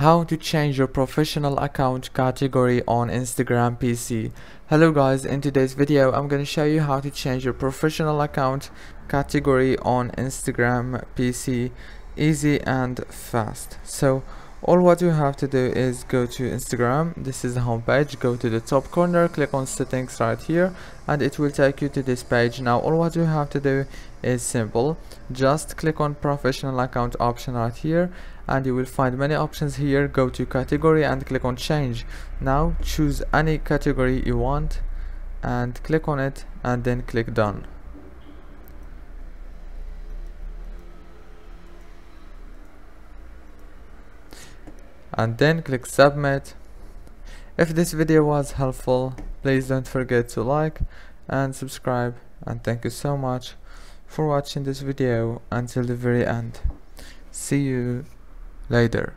How to change your professional account category on Instagram PC. Hello guys, in today's video I'm going to show you how to change your professional account category on Instagram PC easy and fast. So all what you have to do is go to Instagram. This is the home page. Go to the top corner, click on settings right here, and it will take you to this page. Now all what you have to do is simple. Just click on professional account option right here, and you will find many options here. Go to category and click on change. Now choose any category you want and click on it, and then click done. And then click submit. If this video was helpful, please don't forget to like and subscribe, and thank you so much for watching this video until the very end. See you later.